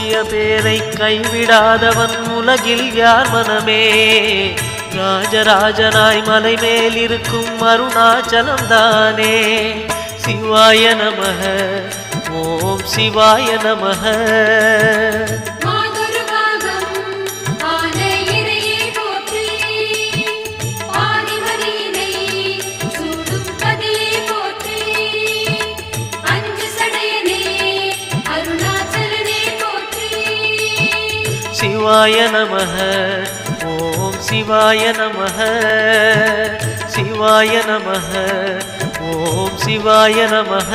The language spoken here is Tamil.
ஓதிய பேரை கைவிடாதவன் உலகில் யார் மனமே? ராஜராஜனாய் மலை மேல் இருக்கும் அருணாச்சலம் தானே. சிவாய நமக, ஓம் சிவாய நமக. சிவாய நமக, ஓம் சிவாய நமக. சிவாய நமக, ஓம் சிவாய நமக.